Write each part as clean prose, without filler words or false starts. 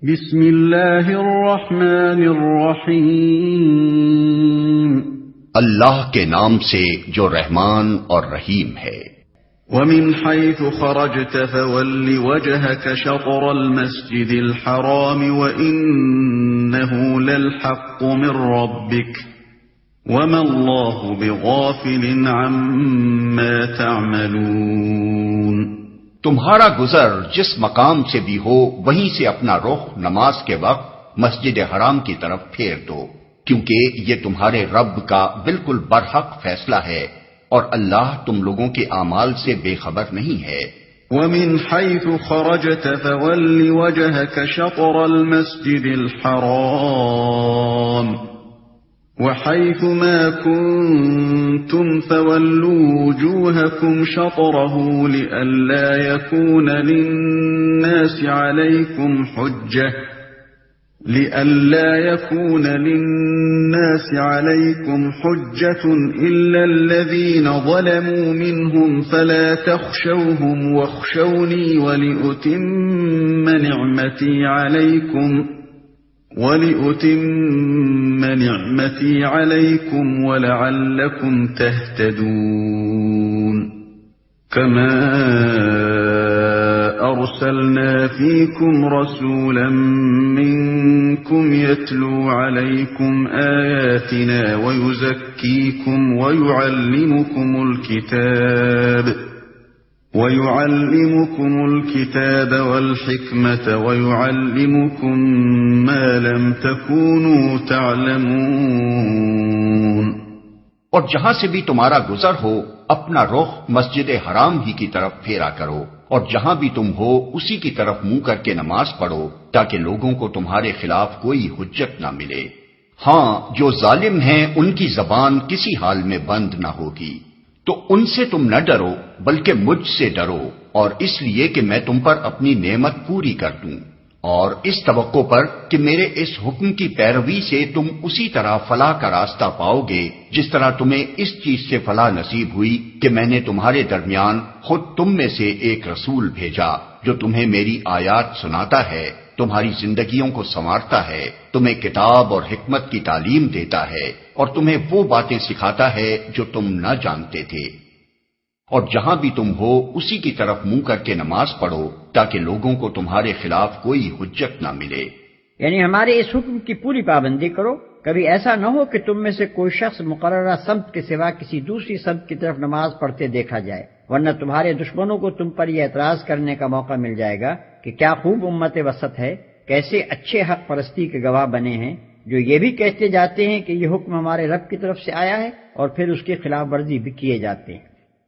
بسم اللہ الرحمن الرحیم، اللہ کے نام سے جو رحمان اور رحیم ہے۔ وَمِنْ حَيْثُ خَرَجْتَ فَوَلِّ وَجْهَكَ شَطْرَ الْمَسْجِدِ الْحَرَامِ وَإِنَّهُ لَلْحَقُّ مِنْ رَبِّكَ وَمَا اللَّهُ بِغَافِلٍ عَمَّا تَعْمَلُونَ۔ تمہارا گزر جس مقام سے بھی ہو وہیں سے اپنا رخ نماز کے وقت مسجد حرام کی طرف پھیر دو، کیونکہ یہ تمہارے رب کا بالکل برحق فیصلہ ہے اور اللہ تم لوگوں کے اعمال سے بے خبر نہیں ہے۔ وَمِنْ حَيْثُ خَرَجْتَ فَوَلِّ وَجْهَكَ شَطْرَ الْمَسْجِدِ الْحَرَامِ وَحَيْثُ مَا كُنْتُمْ فَوَلُّوا وُجُوهَكُمْ شَطْرَهُ لِئَلَّا يَكُونَ لِلنَّاسِ عَلَيْكُمْ حُجَّةٌ إِلَّا الَّذِينَ ظَلَمُوا مِنْهُمْ فَلَا تَخْشَوْهُمْ وَاخْشَوْنِي وَلِأُتِمَّ نِعْمَتِي عَلَيْكُمْ وَلَعَلَّكُمْ تَهْتَدُونَ۔ كَمَا أَرْسَلْنَا فِيكُمْ رَسُولًا مِّنكُمْ يَتْلُو عَلَيْكُمْ آيَاتِنَا وَيُزَكِّيكُمْ وَيُعَلِّمُكُمُ الْكِتَابَ وَالْحِكْمَةَ وَيُعَلِّمُكُم مَّا لَمْ تَكُونُوا تَعْلَمُونَ۔ اور جہاں سے بھی تمہارا گزر ہو اپنا رخ مسجد حرام ہی کی طرف پھیرا کرو، اور جہاں بھی تم ہو اسی کی طرف منہ کر کے نماز پڑھو، تاکہ لوگوں کو تمہارے خلاف کوئی حجت نہ ملے۔ ہاں، جو ظالم ہیں ان کی زبان کسی حال میں بند نہ ہوگی، تو ان سے تم نہ ڈرو بلکہ مجھ سے ڈرو، اور اس لیے کہ میں تم پر اپنی نعمت پوری کر دوں، اور اس توقع پر کہ میرے اس حکم کی پیروی سے تم اسی طرح فلاح کا راستہ پاؤ گے جس طرح تمہیں اس چیز سے فلاح نصیب ہوئی کہ میں نے تمہارے درمیان خود تم میں سے ایک رسول بھیجا جو تمہیں میری آیات سناتا ہے، تمہاری زندگیوں کو سنوارتا ہے، تمہیں کتاب اور حکمت کی تعلیم دیتا ہے، اور تمہیں وہ باتیں سکھاتا ہے جو تم نہ جانتے تھے۔ اور جہاں بھی تم ہو اسی کی طرف منہ کر کے نماز پڑھو تاکہ لوگوں کو تمہارے خلاف کوئی حجت نہ ملے۔ یعنی ہمارے اس حکم کی پوری پابندی کرو، کبھی ایسا نہ ہو کہ تم میں سے کوئی شخص مقررہ سمت کے سوا کسی دوسری سمت کی طرف نماز پڑھتے دیکھا جائے، ورنہ تمہارے دشمنوں کو تم پر یہ اعتراض کرنے کا موقع مل جائے گا کہ کیا خوب امت وسط ہے، کیسے اچھے حق پرستی کے گواہ بنے ہیں، جو یہ بھی کہتے جاتے ہیں کہ یہ حکم ہمارے رب کی طرف سے آیا ہے اور پھر اس کی خلاف ورزی بھی کیے جاتے ہیں۔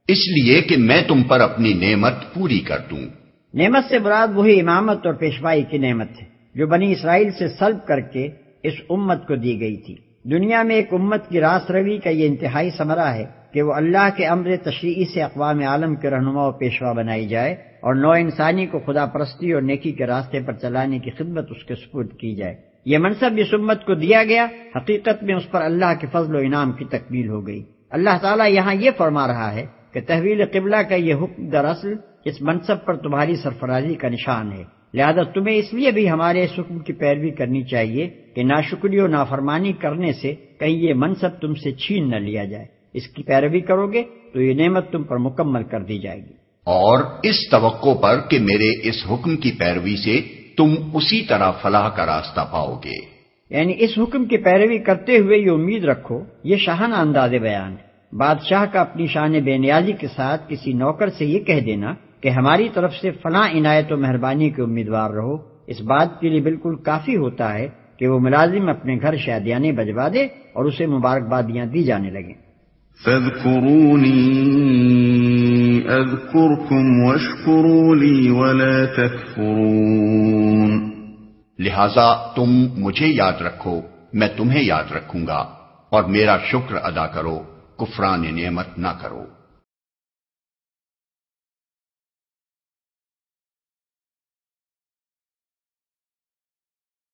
اس لیے کہ میں تم پر اپنی نعمت پوری کر دوں۔ نعمت سے مراد وہی امامت اور پیشوائی کی نعمت ہے جو بنی اسرائیل سے سلب کر کے اس امت کو دی گئی تھی۔ دنیا میں ایک امت کی راست روی کا یہ انتہائی ثمرہ ہے کہ وہ اللہ کے امر تشریعی سے اقوام عالم کے رہنما و پیشوا بنائی جائے اور نوع انسانی کو خدا پرستی اور نیکی کے راستے پر چلانے کی خدمت اس کے سپرد کی جائے۔ یہ منصب اس امت کو دیا گیا، حقیقت میں اس پر اللہ کے فضل و انعام کی تکمیل ہو گئی۔ اللہ تعالیٰ یہاں یہ فرما رہا ہے کہ تحویل قبلہ کا یہ حکم دراصل اس منصب پر تمہاری سرفرازی کا نشان ہے، لہذا تمہیں اس لیے بھی ہمارے اس حکم کی پیروی کرنی چاہیے کہ ناشکری و نافرمانی کرنے سے کہیں یہ منصب تم سے چھین نہ لیا جائے۔ اس کی پیروی کرو گے تو یہ نعمت تم پر مکمل کر دی جائے گی، اور اس توقع پر کہ میرے اس حکم کی پیروی سے تم اسی طرح فلاح کا راستہ پاؤ گے۔ یعنی اس حکم کی پیروی کرتے ہوئے یہ امید رکھو، یہ شاہانہ انداز بیان ہے۔ بادشاہ کا اپنی شان بے نیازی کے ساتھ کسی نوکر سے یہ کہہ دینا کہ ہماری طرف سے فلاں عنایت و مہربانی کے امیدوار رہو، اس بات کے لیے بالکل کافی ہوتا ہے کہ وہ ملازم اپنے گھر شادیانے بجوا دے اور اسے مبارکبادیاں دی جانے لگیں۔ فَاذْكُرُونِي أَذْكُرْكُمْ وَاشْكُرُوا لِي وَلَا تَكْفُرُونَ۔ لہذا تم مجھے یاد رکھو، میں تمہیں یاد رکھوں گا، اور میرا شکر ادا کرو، کفران نعمت نہ کرو۔